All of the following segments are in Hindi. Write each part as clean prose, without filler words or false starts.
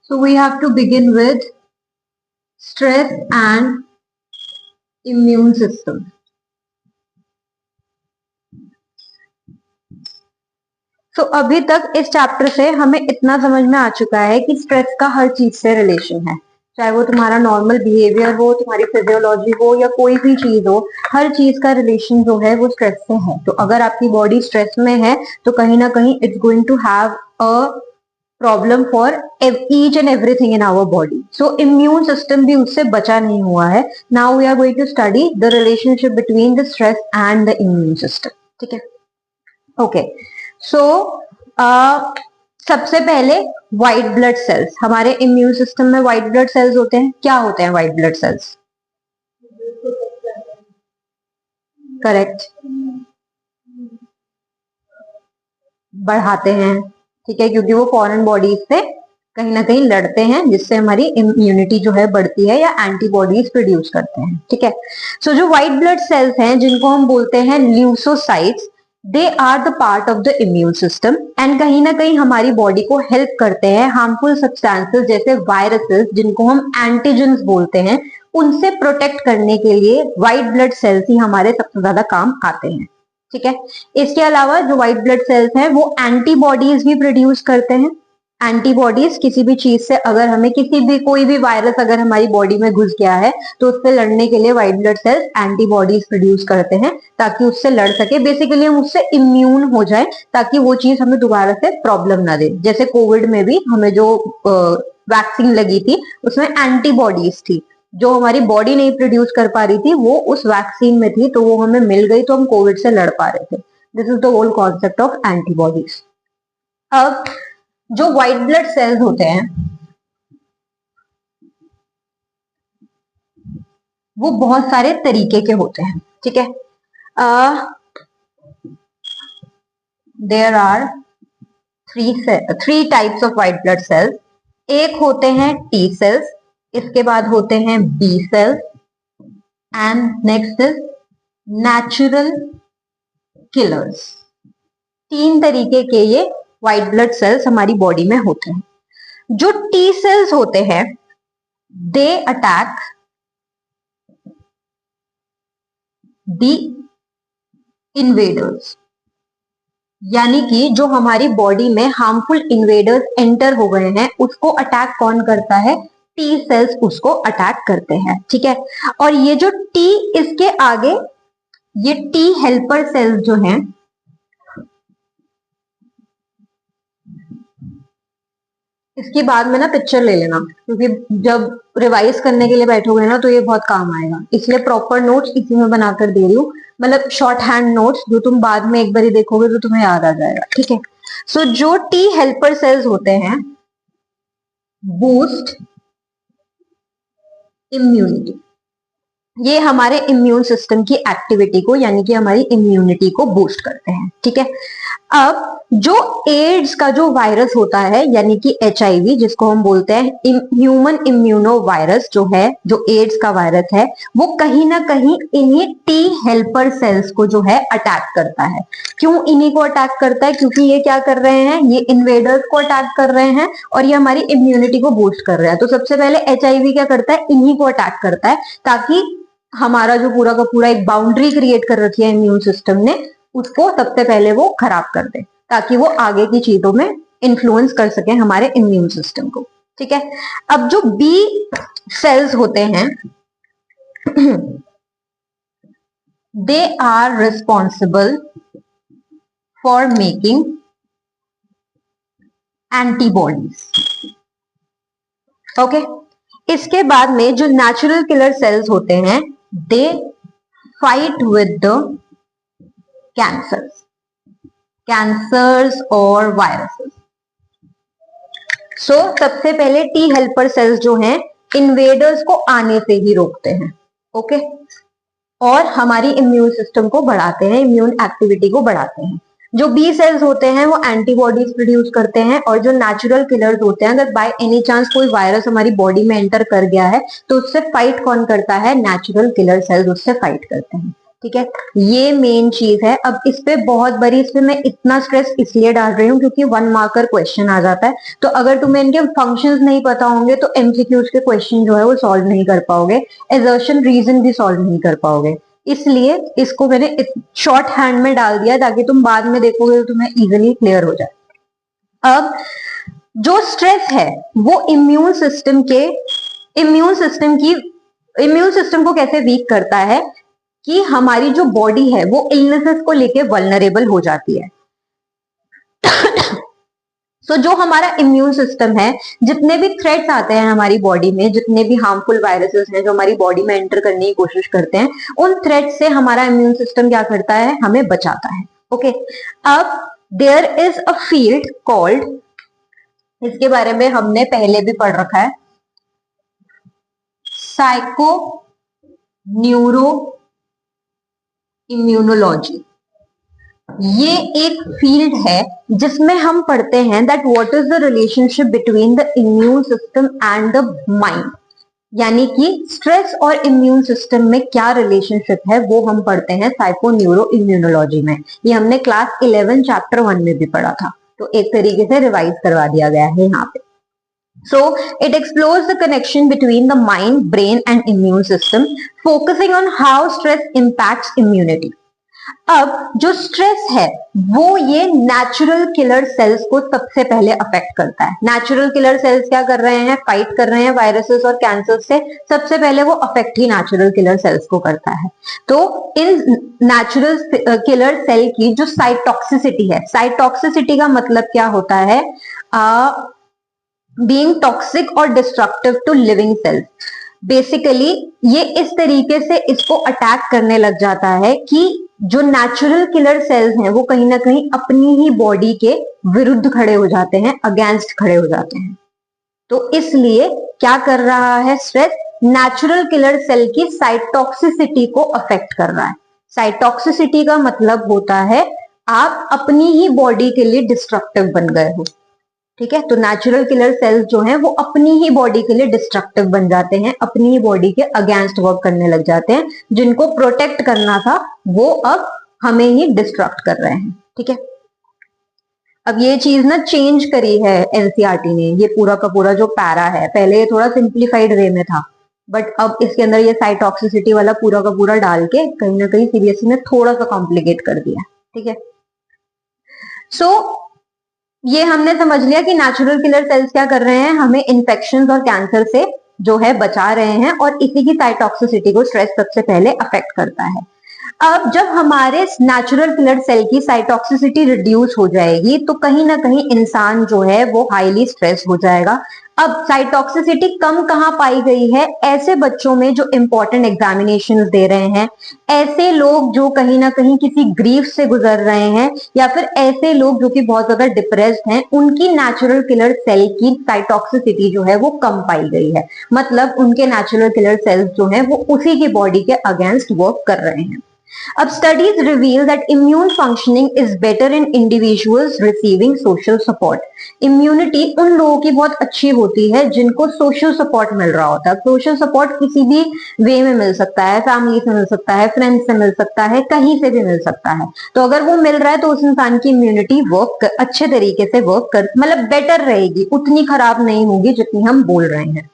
So we have to begin with stress and immune system. तो अभी तक इस चैप्टर से हमें इतना समझ में आ चुका है कि स्ट्रेस का हर चीज से रिलेशन है, चाहे वो तुम्हारा नॉर्मल बिहेवियर हो, तुम्हारी फिजियोलॉजी हो या कोई भी चीज हो, हर चीज का रिलेशन जो है वो स्ट्रेस से है। तो अगर आपकी बॉडी स्ट्रेस में है तो कहीं ना कहीं it's going to have a problem for each and everything in our body. So immune system भी उससे बचा नहीं हुआ है। Now we are going to study the relationship between the stress and the immune system. ठीक है, ओके। सो सबसे पहले व्हाइट ब्लड सेल्स। हमारे इम्यून सिस्टम में व्हाइट ब्लड सेल्स होते हैं। क्या होते हैं व्हाइट ब्लड सेल्स? करेक्ट, बढ़ाते हैं, ठीक है, क्योंकि वो फॉरेन बॉडीज से कहीं ना कहीं लड़ते हैं, जिससे हमारी इम्यूनिटी जो है बढ़ती है या एंटीबॉडीज प्रोड्यूस करते हैं। ठीक है, सो जो व्हाइट ब्लड सेल्स हैं जिनको हम बोलते हैं leukocytes, they are the part of the immune system and कहीं ना कहीं हमारी बॉडी को हेल्प करते हैं हार्मफुल सब्सटेंसेस जैसे वायरसेस, जिनको हम एंटीजेंस बोलते हैं, उनसे प्रोटेक्ट करने के लिए व्हाइट ब्लड सेल्स ही हमारे सबसे ज्यादा काम आते हैं। ठीक है, इसके अलावा जो व्हाइट ब्लड सेल्स हैं वो एंटीबॉडीज भी प्रोड्यूस करते हैं। एंटीबॉडीज किसी भी चीज से, अगर हमें किसी भी कोई भी वायरस अगर हमारी बॉडी में घुस गया है तो उससे लड़ने के लिए white blood sales antibodies produce करते हैं ताकि उससे लड़ सके। बेसिकली हम उससे इम्यून हो जाए ताकि वो चीज हमें दोबारा से प्रॉब्लम ना दे। जैसे कोविड में भी हमें जो वैक्सीन लगी थी उसमें एंटीबॉडीज थी जो हमारी बॉडी नहीं प्रोड्यूस कर पा रही थी, वो उस वैक्सीन में थी, तो वो हमें मिल गई तो हम कोविड से लड़ पा रहे थे। This is the whole concept of antibodies. अब जो व्हाइट ब्लड सेल्स होते हैं वो बहुत सारे तरीके के होते हैं। ठीक है, there are three types of white blood cells. एक होते हैं टी सेल्स, इसके बाद होते हैं B cells and next is natural killers. तीन तरीके के ये व्हाइट ब्लड सेल्स हमारी बॉडी में होते हैं। जो टी सेल्स होते हैं दे अटैक द इन्वेडर्स, यानी कि जो हमारी बॉडी में हार्मफुल इन्वेडर्स एंटर हो गए हैं उसको अटैक कौन करता है? टी सेल्स उसको अटैक करते हैं। ठीक है, और ये जो टी, इसके आगे ये टी हेल्पर सेल्स जो हैं, इसकी बाद में ना पिक्चर ले लेना, क्योंकि जब रिवाइज करने के लिए बैठोगे ना तो ये बहुत काम आएगा, इसलिए प्रॉपर नोट्स इसी में बनाकर दे रही हूँ, मतलब शॉर्ट हैंड नोट्स जो तुम बाद में एक बार देखोगे तो तुम्हें याद आ जाएगा। ठीक है, सो जो टी हेल्पर सेल्स होते हैं बूस्ट इम्यूनिटी, ये हमारे इम्यून सिस्टम की एक्टिविटी को यानी कि हमारी इम्यूनिटी को बूस्ट करते हैं। ठीक है, अब जो एड्स का जो वायरस होता है यानी कि HIV, जिसको हम बोलते हैं ह्यूमन इम्यूनो वायरस, जो है जो एड्स का वायरस है, वो कहीं ना कहीं इन्हीं टी हेल्पर सेल्स को जो है अटैक करता है। क्यों इन्हीं को अटैक करता है? क्योंकि ये क्या कर रहे हैं, ये इन्वेडर्स को अटैक कर रहे हैं और ये हमारी इम्यूनिटी को बूस्ट कर रहे हैं। तो सबसे पहले HIV क्या करता है, इन्हीं को अटैक करता है ताकि हमारा जो पूरा का पूरा एक बाउंड्री क्रिएट कर रखी है इम्यून सिस्टम ने, उसको सबसे पहले वो खराब कर दे ताकि वो आगे की चीजों में इन्फ्लुएंस कर सके हमारे इम्यून सिस्टम को। ठीक है, अब जो बी सेल्स होते हैं they are responsible for making antibodies. Okay, इसके बाद में जो नेचुरल किलर सेल्स होते हैं they fight with the cancers और वायरसेस। सो सबसे पहले टी हेल्पर सेल्स जो हैं इन्वेडर्स को आने से ही रोकते हैं। ओके, और हमारी इम्यून सिस्टम को बढ़ाते हैं, इम्यून एक्टिविटी को बढ़ाते हैं। जो बी सेल्स होते हैं वो एंटीबॉडीज प्रोड्यूस करते हैं, और जो नेचुरल किलर्स होते हैं, अगर बाय एनी चांस कोई वायरस हमारी बॉडी में एंटर कर गया है तो उससे फाइट कौन करता है? नेचुरल किलर सेल्स उससे फाइट करते हैं। ठीक है, ये मेन चीज है। अब इस पे बहुत बड़ी, इस पे मैं इतना स्ट्रेस इसलिए डाल रही हूँ क्योंकि 1 मार्कर क्वेश्चन आ जाता है, तो अगर तुम्हें इनके फंक्शंस नहीं पता होंगे तो एमसीक्यूज के क्वेश्चन जो है वो सॉल्व नहीं कर पाओगे, एजर्शन रीजन भी सॉल्व नहीं कर पाओगे। इसलिए इसको मैंने शॉर्ट हैंड में डाल दिया ताकि तुम बाद में देखोगे तो तुम्हें इजिली क्लियर हो जाए। अब जो स्ट्रेस है वो इम्यून सिस्टम को कैसे वीक करता है कि हमारी जो बॉडी है वो इलनेसेस को लेके वल्नरेबल हो जाती है। तो जो हमारा इम्यून सिस्टम है, जितने भी थ्रेट्स आते हैं हमारी बॉडी में, जितने भी हार्मफुल वायरसेस हैं जो हमारी बॉडी में एंटर करने की कोशिश करते हैं, उन थ्रेट्स से हमारा इम्यून सिस्टम क्या करता है, हमें बचाता है। ओके, अब there is a field called, इसके बारे में हमने पहले भी पढ़ रखा है, साइको न्यूरो इम्यूनोलॉजी। ये एक फील्ड है जिसमें हम पढ़ते हैं that what is the relationship between the immune system and the mind, यानी कि स्ट्रेस और इम्यून सिस्टम में क्या रिलेशनशिप है वो हम पढ़ते हैं साइको न्यूरो इम्यूनोलॉजी में। ये हमने क्लास 11 चैप्टर 1 में भी पढ़ा था, तो एक तरीके से रिवाइज करवा दिया गया है यहाँ पे। So it explores the connection between the mind, brain and immune system, focusing on how stress impacts immunity. अब जो स्ट्रेस है वो ये नेचुरल किलर सेल्स को सबसे पहले अफेक्ट करता है। नेचुरल किलर सेल्स क्या कर रहे हैं, फाइट कर रहे हैं वायरसेस और कैंसर से, सबसे पहले वो अफेक्ट ही नेचुरल किलर सेल्स को करता है। तो इन नेचुरल किलर सेल की जो साइटोक्सिसिटी है, साइटोक्सिसिटी का मतलब क्या होता है, बीइंग टॉक्सिक और destructive to living cells. Basically ये इस तरीके से इसको अटैक करने लग जाता है कि जो नेचुरल किलर सेल्स हैं वो कहीं ना कहीं अपनी ही बॉडी के विरुद्ध खड़े हो जाते हैं, अगेंस्ट खड़े हो जाते हैं। तो इसलिए क्या कर रहा है स्ट्रेस, नेचुरल किलर सेल की साइटोक्सिसिटी को अफेक्ट कर रहा है। साइटोक्सिसिटी का मतलब होता है आप अपनी ही बॉडी के लिए डिस्ट्रक्टिव बन गए हो। ठीक है, तो नेचुरल किलर सेल्स जो हैं वो अपनी ही बॉडी के लिए डिस्ट्रक्टिव बन जाते हैं, अपनी ही बॉडी के अगेंस्ट वर्क करने लग जाते हैं। जिनको प्रोटेक्ट करना था वो अब हमें ही डिस्ट्रक्ट कर रहे हैं। ठीक है, अब ये चीज ना चेंज करी है एनसीईआरटी ने, ये पूरा का पूरा जो पैरा है, पहले ये थोड़ा सिंप्लीफाइड वे में था, बट अब इसके अंदर ये साइटोक्सिसिटी वाला पूरा का पूरा डाल के कहीं ना कहीं सीबीएसई ने थोड़ा सा कॉम्प्लिकेट कर दिया। ठीक है, सो ये हमने समझ लिया कि नेचुरल किलर सेल्स क्या कर रहे हैं, हमें इन्फेक्शंस और कैंसर से जो है बचा रहे हैं, और इसी की साइटोक्सिसिटी को स्ट्रेस सबसे पहले अफेक्ट करता है। अब जब हमारे नेचुरल किलर सेल की साइटोक्सिसिटी रिड्यूस हो जाएगी तो कहीं ना कहीं इंसान जो है वो हाईली स्ट्रेस हो जाएगा। अब साइटोक्सिसिटी कम कहाँ पाई गई है, ऐसे बच्चों में जो इंपॉर्टेंट एग्जामिनेशंस दे रहे हैं, ऐसे लोग जो कहीं ना कहीं किसी ग्रीफ से गुजर रहे हैं, या फिर ऐसे लोग जो कि बहुत ज्यादा डिप्रेस्ड हैं, उनकी नेचुरल किलर सेल की साइटोक्सिसिटी जो है वो कम पाई गई है। मतलब उनके नेचुरल किलर सेल्स जो है वो उसी की बॉडी के अगेंस्ट वर्क कर रहे हैं। अब studies reveal that immune functioning is better in individuals receiving social support. Immunity उन लोगों की बहुत अच्छी होती है जिनको सोशल सपोर्ट मिल रहा होता है। सोशल सपोर्ट किसी भी वे में मिल सकता है, फैमिली से मिल सकता है, फ्रेंड्स से मिल सकता है, कहीं से भी मिल सकता है। तो अगर वो मिल रहा है तो उस इंसान की इम्यूनिटी अच्छे तरीके से वर्क कर, मतलब बेटर रहेगी, उतनी खराब नहीं होगी जितनी हम बोल रहे हैं।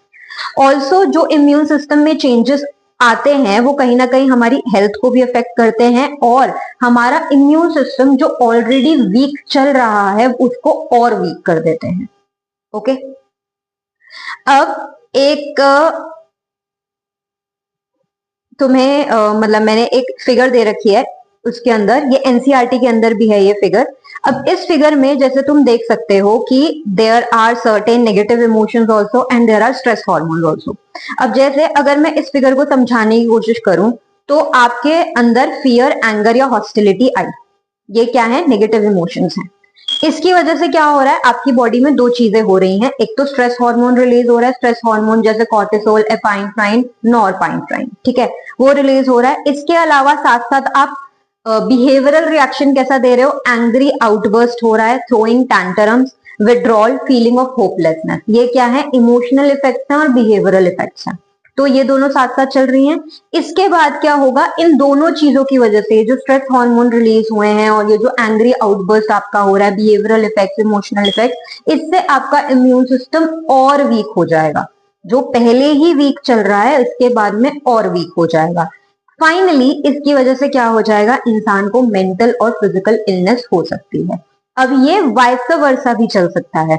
ऑल्सो जो इम्यून सिस्टम में चेंजेस आते हैं वो कहीं ना कहीं हमारी हेल्थ को भी अफेक्ट करते हैं, और हमारा इम्यून सिस्टम जो ऑलरेडी वीक चल रहा है उसको और वीक कर देते हैं। ओके, अब एक तुम्हें मतलब मैंने एक फिगर दे रखी है, उसके अंदर ये एनसीईआरटी के अंदर भी है ये फिगर। अब इस फिगर में जैसे तुम देख सकते हो कि there are certain negative emotions also and there are stress hormones also. अब जैसे अगर मैं इस फिगर को समझाने की कोशिश करूं तो आपके अंदर फियर, एंगर या हॉस्टिलिटी आई, ये क्या है, नेगेटिव इमोशंस हैं। इसकी वजह से क्या हो रहा है, आपकी बॉडी में दो चीजें हो रही हैं, एक तो स्ट्रेस हार्मोन रिलीज हो रहा है, स्ट्रेस हार्मोन जैसे कॉर्टिसोल, एपाइनेफ्राइन, नॉरपाइनेफ्राइन, ठीक है, वो रिलीज हो रहा है। इसके अलावा साथ साथ आप बिहेवियरल रिएक्शन कैसा दे रहे हो, एंग्री आउटबर्स्ट हो रहा है, throwing tantrums, withdrawal, feeling of hopelessness, ये क्या है, इमोशनल इफेक्ट्स हैं और बिहेवियरल इफेक्ट्स हैं। तो ये दोनों साथ साथ चल रही हैं। इसके बाद क्या होगा, इन दोनों चीजों की वजह से जो स्ट्रेस हार्मोन रिलीज हुए हैं और ये जो एंग्री आउटबर्स्ट आपका हो रहा है, बिहेवियरल इफेक्ट, इमोशनल इफेक्ट, इससे आपका इम्यून सिस्टम और वीक हो जाएगा। जो पहले ही वीक चल रहा है इसके बाद में और वीक हो जाएगा। फाइनली इसकी वजह से क्या हो जाएगा, इंसान को मेंटल और फिजिकल इलनेस हो सकती है। अब ये वाइस वर्सा भी चल सकता है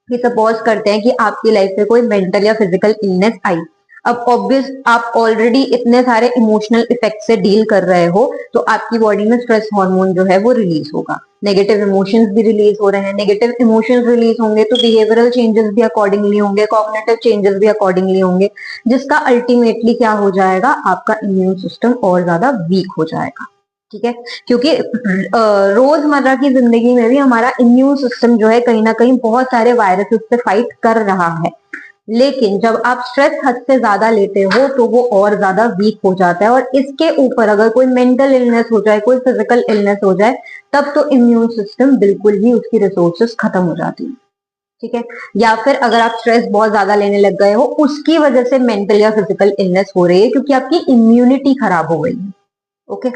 कि सपोज करते हैं कि आपकी लाइफ में कोई मेंटल या फिजिकल इलनेस आई। अब ऑब्वियस आप ऑलरेडी इतने सारे इमोशनल इफेक्ट से डील कर रहे हो, तो आपकी बॉडी में स्ट्रेस हार्मोन जो है वो रिलीज होगा, नेगेटिव इमोशंस भी रिलीज हो रहे हैं। नेगेटिव इमोशंस रिलीज होंगे तो बिहेवियरल चेंजेस भी अकॉर्डिंगली होंगे, कॉग्निटिव चेंजेस भी अकॉर्डिंगली होंगे, जिसका अल्टीमेटली क्या हो जाएगा, आपका इम्यून सिस्टम और ज्यादा वीक हो जाएगा। ठीक है, क्योंकि रोजमर्रा की जिंदगी में भी हमारा इम्यून सिस्टम जो है कहीं ना कहीं बहुत सारे वायरसेस से फाइट कर रहा है, लेकिन जब आप स्ट्रेस हद से ज्यादा लेते हो तो वो और ज्यादा वीक हो जाता है। और इसके ऊपर अगर कोई मेंटल इलनेस हो जाए, कोई फिजिकल इलनेस हो जाए, तब तो इम्यून सिस्टम बिल्कुल ही उसकी रिसोर्सेस खत्म हो जाती है। ठीक है, या फिर अगर आप स्ट्रेस बहुत ज्यादा लेने लग गए हो, उसकी वजह से मेंटल या फिजिकल इलनेस हो रही है क्योंकि आपकी इम्यूनिटी खराब हो गई है। Okay,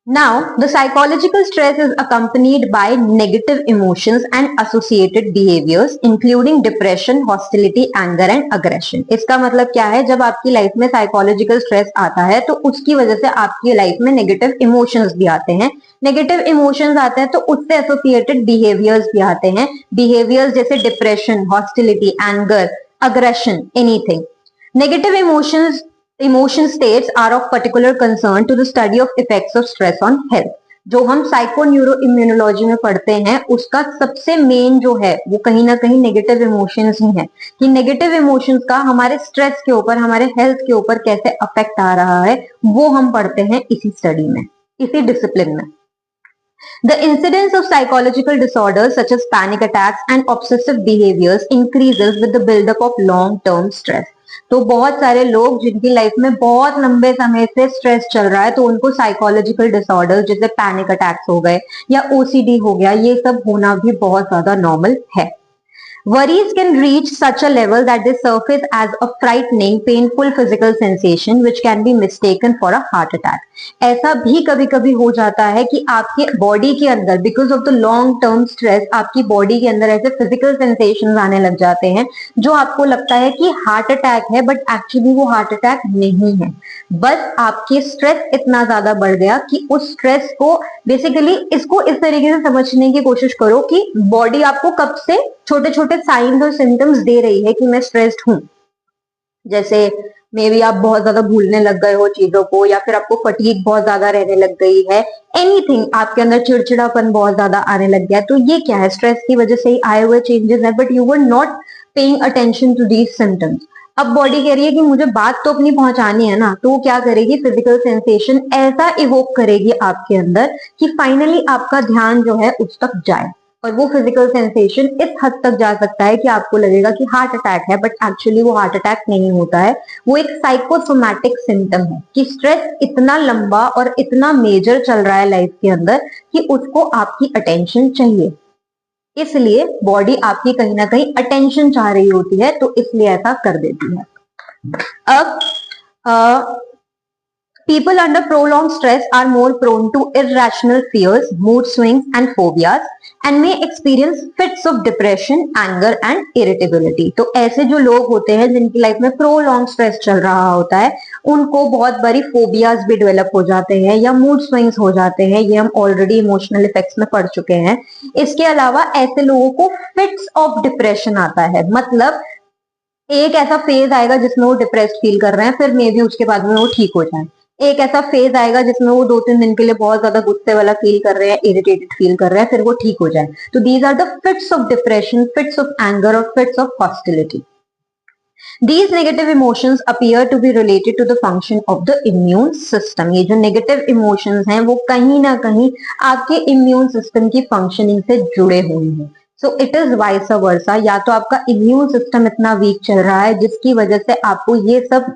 now, the psychological stress is accompanied by negative emotions and associated behaviors, including depression, hostility, anger and aggression. इसका मतलब क्या है, जब आपकी लाइफ में साइकोलॉजिकल स्ट्रेस आता है तो उसकी वजह से आपकी लाइफ में नेगेटिव इमोशंस भी आते हैं। नेगेटिव इमोशंस आते हैं तो उससे एसोसिएटेड बिहेवियर्स भी आते हैं। बिहेवियर्स जैसे depression, hostility, anger, aggression, anything. Negative emotion states are of particular concern to the study of effects of stress on health. जो हम साइको न्यूरो इम्यूनोलॉजी में पढ़ते हैं उसका सबसे मेन जो है वो कहीं ना कहीं नेगेटिव इमोशंस ही है, कि नेगेटिव इमोशंस का हमारे स्ट्रेस के ऊपर, हमारे हेल्थ के ऊपर कैसे अफेक्ट आ रहा है, वो हम पढ़ते हैं इसी स्टडी में, इसी डिसिप्लिन में। The incidence of psychological disorders such as panic attacks and obsessive behaviors increases with the buildup of long-term stress. तो बहुत सारे लोग जिनकी लाइफ में बहुत लंबे समय से स्ट्रेस चल रहा है तो उनको साइकोलॉजिकल डिसऑर्डर जैसे पैनिक अटैक्स हो गए या ओसीडी हो गया, ये सब होना भी बहुत ज्यादा नॉर्मल है। Worries can reach such a level that they surface as a frightening, painful physical sensation which can be mistaken for a heart attack. ऐसा भी कभी कभी हो जाता है कि आपके बॉडी के अंदर because of the long term stress आपकी बॉडी के अंदर ऐसे फिजिकल सेंसेशन आने लग जाते हैं जो आपको लगता है कि हार्ट अटैक है, बट एक्चुअली वो हार्ट अटैक नहीं है। बस आपके स्ट्रेस इतना ज्यादा बढ़ गया कि उस स्ट्रेस को बेसिकली, इसको इस तरीके से समझने की कोशिश करो कि बॉडी आपको कब से छोटे छोटे साइंस और सिम्टम्स दे रही है कि मैं स्ट्रेस्ड हूं। जैसे मे बी आप बहुत ज्यादा भूलने लग गए हो चीजों को, या फिर आपको फटीग बहुत ज्यादा रहने लग गई है, एनीथिंग, आपके अंदर चिड़चिड़ापन बहुत ज्यादा आने लग गया, तो ये क्या है, स्ट्रेस की वजह से ही आए हुए चेंजेस है, but you were not paying attention to these symptoms. अब बॉडी कह रही है कि मुझे बात तो अपनी पहुंचानी है ना, तो वो क्या करेगी, फिजिकल सेंसेशन ऐसा इवोक करेगी आपके अंदर कि फाइनली आपका ध्यान जो है उस तक जाए। और वो फिजिकल सेंसेशन इस हद तक जा सकता है कि आपको लगेगा कि हार्ट अटैक है, बट एक्चुअली वो हार्ट अटैक नहीं होता है, वो एक साइकोसोमैटिक सिम्टम है कि स्ट्रेस इतना लंबा और इतना मेजर चल रहा है लाइफ के अंदर कि उसको आपकी अटेंशन चाहिए। इसलिए बॉडी आपकी कहीं ना कहीं अटेंशन चाह रही होती है, तो इसलिए ऐसा कर देती है। अब people under prolonged stress are more prone to irrational fears, mood swings and phobias and may experience fits of depression, anger and irritability. तो ऐसे जो लोग होते हैं जिनकी लाइफ में prolonged stress चल रहा होता है, उनको बहुत बड़ी फोबियाज भी डेवलप हो जाते हैं या मूड स्विंग्स हो जाते हैं। ये हम ऑलरेडी इमोशनल इफेक्ट्स में पढ़ चुके हैं। इसके अलावा ऐसे लोगों को फिट्स ऑफ डिप्रेशन आता है, मतलब एक ऐसा फेज आएगा जिसमें वो डिप्रेस्ड फील कर रहे हैं, फिर मे बी उसके बाद में वो ठीक हो जाए। एक ऐसा फेज आएगा जिसमें वो 2-3 दिन के लिए बहुत ज्यादा गुस्से वाला फील कर रहे हैं, इरिटेटेड फील कर रहे हैं, फिर वो ठीक हो जाए। तो these are the fits of depression, fits of anger और fits of hostility. These negative emotions appear to be related to the function of the immune system. ये जो negative emotions हैं वो कहीं ना कहीं आपके इम्यून सिस्टम की फंक्शनिंग से जुड़े हुए हैं। So it is vice versa, या तो आपका इम्यून सिस्टम इतना वीक चल रहा है जिसकी वजह से आपको ये सब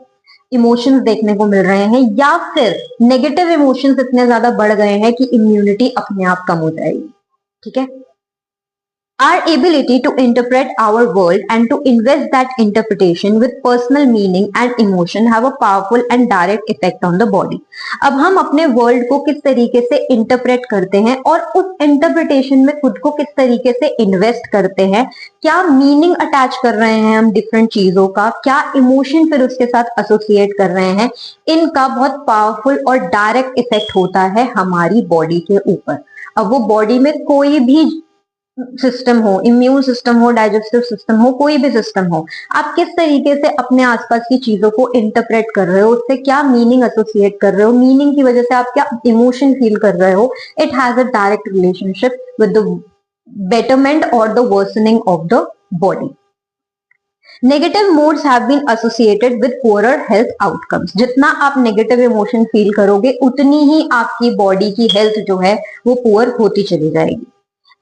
इमोशंस देखने को मिल रहे हैं, या फिर नेगेटिव इमोशंस इतने ज्यादा बढ़ गए हैं कि इम्यूनिटी अपने आप कम हो जाएगी। ठीक है, Our ability to interpret our world and to invest that interpretation with personal meaning and emotion have a powerful and direct effect on the body. अब हम अपने वर्ल्ड को किस तरीके से इंटरप्रेट करते हैं और उस इंटरप्रिटेशन में खुद को किस तरीके से इन्वेस्ट करते हैं, क्या मीनिंग अटैच कर रहे हैं हम डिफरेंट चीजों का, क्या इमोशन फिर उसके साथ एसोसिएट कर रहे हैं, इनका बहुत पावरफुल और डायरेक्ट इफेक्ट होता है हमारी बॉडी के ऊपर। अब वो बॉडी में कोई भी सिस्टम हो, इम्यून सिस्टम हो, डाइजेस्टिव सिस्टम हो, कोई भी सिस्टम हो, आप किस तरीके से अपने आसपास की चीजों को इंटरप्रेट कर रहे हो, उससे क्या मीनिंग एसोसिएट कर रहे हो, मीनिंग की वजह से आप क्या इमोशन फील कर रहे हो, it has a direct relationship with the betterment और the worsening of the body. Negative moods have been associated with poorer health outcomes. जितना आप नेगेटिव इमोशन फील करोगे उतनी ही आपकी बॉडी की हेल्थ जो है वो पुअर होती चली जाएगी।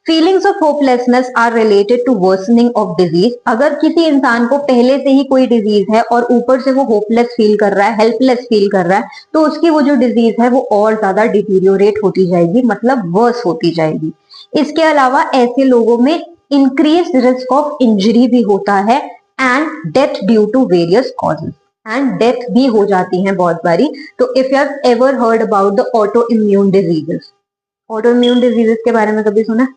Feelings of hopelessness are related to worsening of disease. अगर किसी इंसान को पहले से ही कोई डिजीज है और ऊपर से वो होपलेस फील कर रहा है, हेल्पलेस फील कर रहा है, तो उसकी वो जो डिजीज है वो और ज्यादा डिटीरियोरेट होती जाएगी, मतलब वर्स होती जाएगी। इसके अलावा ऐसे लोगों में इंक्रीज रिस्क ऑफ इंजरी भी होता है and death due to various causes, and death भी हो जाती है बहुत बारी। तो if you have ever heard about the auto immune diseases, auto immune diseases के बारे में कभी सुना?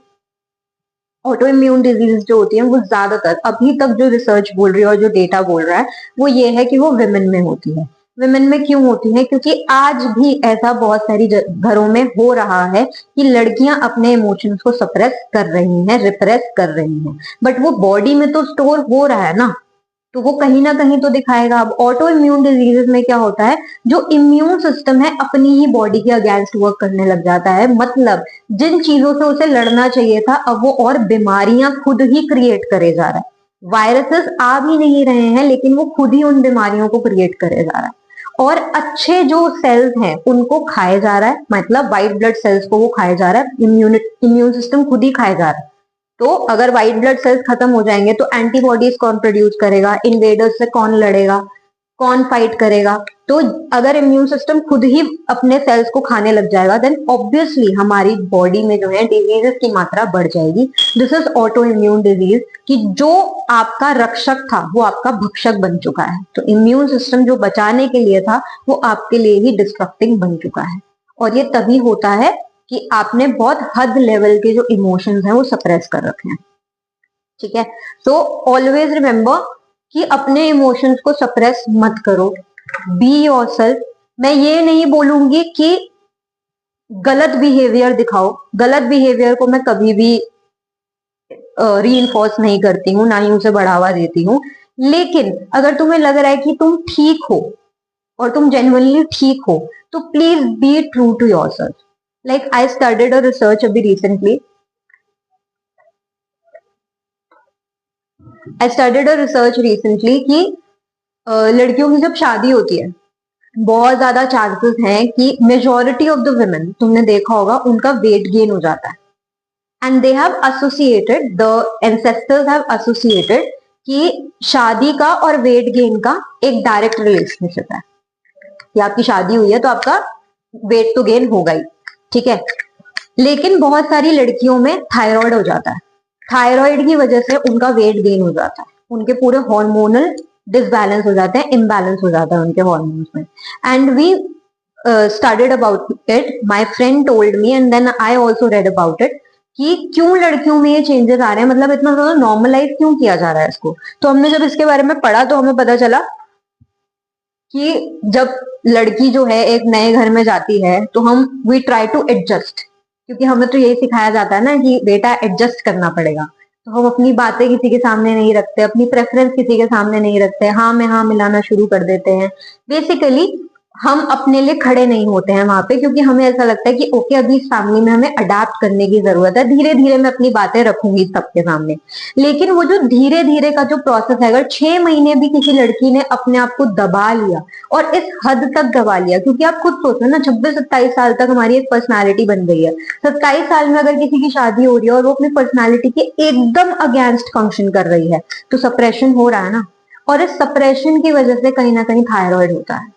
ऑटो इम्यून डिजीज जो होती है वो ज्यादातर अभी तक जो रिसर्च बोल रही है और जो डेटा बोल रहा है वो ये है कि वो विमेन में होती है। विमेन में क्यों होती है? क्योंकि आज भी ऐसा बहुत सारी घरों में हो रहा है कि लड़कियां अपने इमोशंस को सप्रेस कर रही हैं, रिप्रेस कर रही हैं, बट वो बॉडी में तो स्टोर हो रहा है ना, तो वो कहीं ना कहीं तो दिखाएगा। अब ऑटो इम्यून डिजीजेस में क्या होता है, जो इम्यून सिस्टम है अपनी ही बॉडी के अगेंस्ट वर्क करने लग जाता है, मतलब जिन चीजों से उसे लड़ना चाहिए था अब वो और बीमारियां खुद ही क्रिएट करे जा रहा है। वायरसेस आ भी नहीं रहे हैं लेकिन वो खुद ही उन बीमारियों को क्रिएट करे जा रहा है, और अच्छे जो सेल्स हैं उनको खाए जा रहा है, मतलब व्हाइट ब्लड सेल्स को वो खाए जा रहा है, इम्यून सिस्टम खुद ही खाए जा रहा है। तो अगर व्हाइट ब्लड सेल्स खत्म हो जाएंगे तो एंटीबॉडीज कौन प्रोड्यूस करेगा, इन्वेडर्स से कौन लड़ेगा, कौन फाइट करेगा? तो अगर इम्यून सिस्टम खुद ही अपने सेल्स को खाने लग जाएगा देन ऑब्वियसली हमारी बॉडी में जो है डिजीजेस की मात्रा बढ़ जाएगी। This is auto immune disease, कि जो आपका रक्षक था वो आपका भक्षक बन चुका है। तो इम्यून सिस्टम जो बचाने के लिए था वो आपके लिए ही डिस्ट्रक्टिंग बन चुका है, और ये तभी होता है कि आपने बहुत हद लेवल के जो इमोशंस हैं वो सप्रेस कर रखे हैं। ठीक है, सो ऑलवेज रिमेंबर कि अपने इमोशंस को सप्रेस मत करो, बी योरसेल्फ। मैं ये नहीं बोलूंगी कि गलत बिहेवियर दिखाओ, गलत बिहेवियर को मैं कभी भी रीइंफोर्स नहीं करती हूँ, ना ही उसे बढ़ावा देती हूँ, लेकिन अगर तुम्हें लग रहा है कि तुम ठीक हो और तुम जेन्युइनली ठीक हो तो please be true to yourself. Like I studied a research अभी recently. I studied a research recently कि लड़कियों की जब शादी होती है बहुत ज्यादा चांसेस हैं कि मेजोरिटी ऑफ द वुमेन, तुमने देखा होगा, उनका वेट गेन हो जाता है। And they have associated, the ancestors have associated कि शादी का और वेट गेन का एक डायरेक्ट रिलेशनशिप है, कि आपकी शादी हुई है तो आपका वेट तो गेन होगा ही। ठीक है, लेकिन बहुत सारी लड़कियों में थायराइड हो जाता है, थायराइड की वजह से उनका वेट गेन हो जाता है, उनके पूरे हार्मोनल डिसबैलेंस हो जाते हैं, इम्बैलेंस हो जाता है उनके हार्मोन्स में। And we studied about it, my friend told me and then I also read about it कि क्यों लड़कियों में ये चेंजेस आ रहे हैं, मतलब इतना ज्यादा नॉर्मलाइज क्यों किया जा रहा है इसको। तो हमने जब इसके बारे में पढ़ा तो हमें पता चला कि जब लड़की जो है एक नए घर में जाती है तो हम वी ट्राई टू एडजस्ट, क्योंकि हमें तो यही सिखाया जाता है ना कि बेटा एडजस्ट करना पड़ेगा, तो हम अपनी बातें किसी के सामने नहीं रखते, अपनी प्रेफरेंस किसी के सामने नहीं रखते, हाँ में हाँ मिलाना शुरू कर देते हैं। बेसिकली हम अपने लिए खड़े नहीं होते हैं वहां पे, क्योंकि हमें ऐसा लगता है कि ओके अभी इस फैमिली में हमें अडाप्ट करने की जरूरत है, धीरे धीरे मैं अपनी बातें रखूंगी सबके सामने। लेकिन वो जो धीरे धीरे का जो प्रोसेस है, अगर 6 महीने भी किसी लड़की ने अपने आप को दबा लिया, और इस हद तक दबा लिया, क्योंकि आप खुद सोचो ना 26-27 साल तक हमारी एक पर्सनैलिटी बन गई है, 27 साल में अगर किसी की शादी हो रही है और वो अपनी पर्सनैलिटी के एकदम अगेंस्ट फंक्शन कर रही है तो सप्रेशन हो रहा है ना, और इस सप्रेशन की वजह से कहीं ना कहीं थायराइड होता है।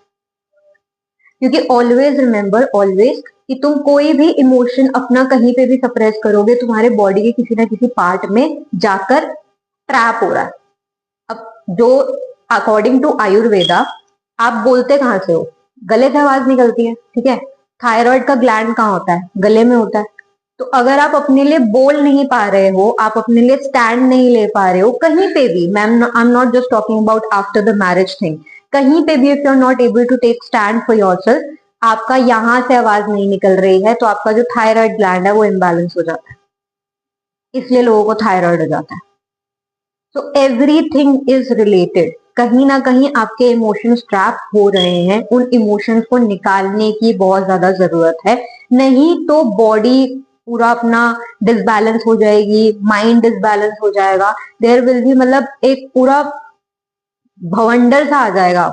क्योंकि ऑलवेज रिमेंबर, ऑलवेज कि तुम कोई भी इमोशन अपना कहीं पे भी सप्रेस करोगे, तुम्हारे बॉडी के किसी ना किसी पार्ट में जाकर ट्रैप हो रहा है। अब जो अकॉर्डिंग टू आयुर्वेदा, आप बोलते कहाँ से हो? गले से आवाज निकलती है, ठीक है। थायराइड का ग्लैंड कहाँ होता है? गले में होता है। तो अगर आप अपने लिए बोल नहीं पा रहे हो, आप अपने लिए स्टैंड नहीं ले पा रहे हो कहीं पे भी, ma'am I am not just talking about after the marriage thing, कहीं पे भी if you are not able to take stand for yourself, आपका यहां से आवाज नहीं निकल रही है, तो आपका जो थायराइड ग्लैंड है वो इम्बैलेंस हो जाता है, इसलिए लोगों को थायराइड हो जाता है। तो एवरीथिंग इज रिलेटेड। कहीं ना कहीं आपके इमोशंस ट्रैप हो रहे हैं, उन इमोशंस को निकालने की बहुत ज्यादा जरूरत है, नहीं तो बॉडी पूरा अपना डिसबैलेंस हो जाएगी, माइंड डिसबैलेंस हो जाएगा, देयर विल बी मतलब एक पूरा भवंडर सा आ जाएगा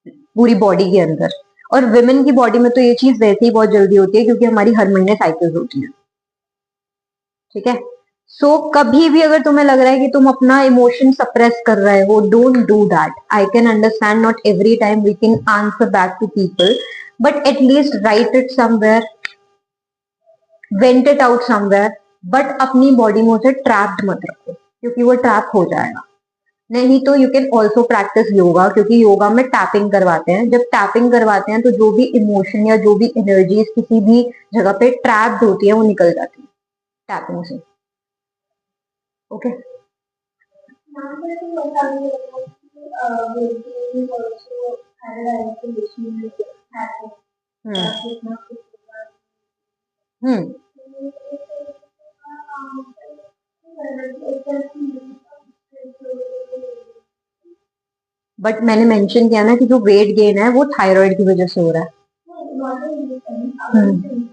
पूरी बॉडी के अंदर। और विमेन की बॉडी में तो ये चीज वैसे ही बहुत जल्दी होती है क्योंकि हमारी हर महीने साइकिल्स होती है, ठीक है। सो कभी भी अगर तुम्हें लग रहा है कि तुम अपना इमोशन सप्रेस कर रहे हो, don't do that. I can understand not every time we can answer back to people, but at least write it somewhere, vent it out somewhere, but अपनी बॉडी में उसे ट्रैप्ड मत रखो क्योंकि वो ट्रैप हो जाएगा। नहीं तो you can also practice yoga, क्योंकि योगा में टैपिंग करवाते हैं। जब टैपिंग करवाते हैं तो जो भी इमोशन या जो भी एनर्जीज किसी भी जगह पे ट्रैप्ड होती है वो निकल जाती है टैपिंग से। ओके। हम्म। बट मैंने मेंशन किया ना कि जो वेट गेन है वो थायराइड की वजह से हो रहा है। हम्म।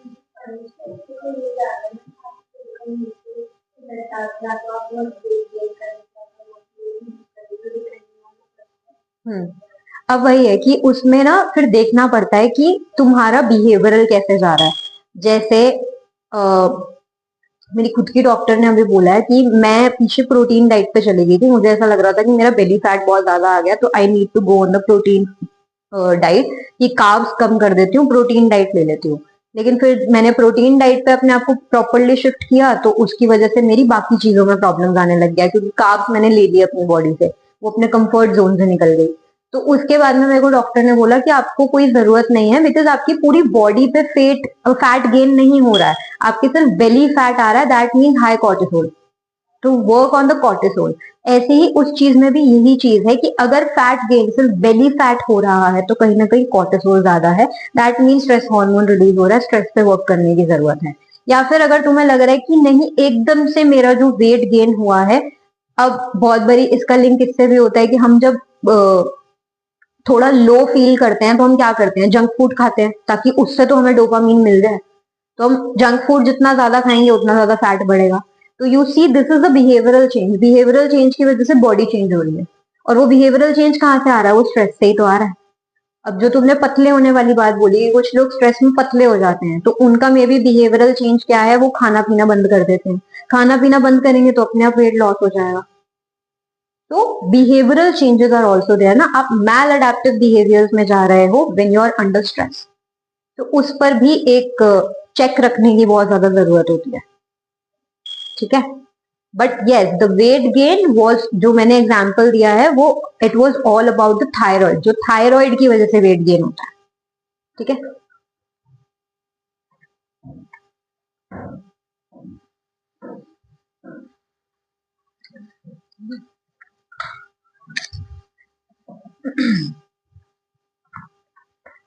हम्म। अब वही है कि उसमें ना फिर देखना पड़ता है कि तुम्हारा बिहेवियरल कैसे जा रहा है। जैसे मेरी खुद की डॉक्टर ने अभी बोला है कि मैं पीछे प्रोटीन डाइट पे चली गई थी, मुझे ऐसा लग रहा था कि मेरा बेली फैट बहुत ज्यादा आ गया, तो I need to go on the protein diet, कि कार्ब्स कम कर देती हूँ, प्रोटीन डाइट ले लेती हूँ। लेकिन फिर मैंने प्रोटीन डाइट पे अपने आप को प्रॉपरली शिफ्ट किया, तो उसकी वजह से मेरी बाकी चीजों में प्रॉब्लम आने लग गया, क्योंकि कार्ब्स मैंने ले लिए अपनी बॉडी से, वो अपने कंफर्ट जोन से निकल गई। तो उसके बाद में मेरे को डॉक्टर ने बोला कि आपको कोई जरूरत नहीं है, बिकॉज आपकी पूरी बॉडी पे फैट गेन नहीं हो रहा है, आपके सिर्फ बेली फैट आ रहा है, that mean high cortisol, to work on the cortisol. ऐसे ही उस चीज में भी यही चीज है कि अगर फैट गेन सिर्फ बेली फैट हो रहा है तो कहीं ना कहीं कॉर्टिसोल ज्यादा है, that mean stress hormone release हो रहा है, स्ट्रेस पे वर्क करने की जरूरत है। या फिर अगर तुम्हें लग रहा है कि नहीं एकदम से मेरा जो वेट गेन हुआ है, अब बहुत बड़ी इसका लिंक इससे भी होता है कि हम जब थोड़ा लो फील करते हैं तो हम क्या करते हैं, जंक फूड खाते हैं, ताकि उससे तो हमें डोपामीन मिल जाए। तो हम जंक फूड जितना ज्यादा खाएंगे उतना ज्यादा फैट बढ़ेगा। तो you see this is the behavioural change, behavioural change की वजह से बॉडी चेंज हो रही है। और वो बिहेवियरल चेंज कहाँ से आ रहा है? वो स्ट्रेस से ही तो आ रहा है। अब जो तुमने पतले होने वाली बात बोली, कुछ लोग स्ट्रेस में पतले हो जाते हैं, तो उनका मे बी बिहेवियरल चेंज क्या है, वो खाना पीना बंद कर देते हैं। खाना पीना बंद करेंगे तो अपने आप वेट लॉस हो जाएगा। तो behavioural changes are also there ना, आप मैल अडेप्टिव बिहेवियर्स में जा रहे हो when you are under stress, तो उस पर भी एक चेक रखने की बहुत ज्यादा जरूरत होती है, ठीक है। But yes, the weight gain was, जो मैंने एग्जाम्पल दिया है वो it was all about the thyroid, जो थायराइड की वजह से वेट गेन होता है, ठीक है।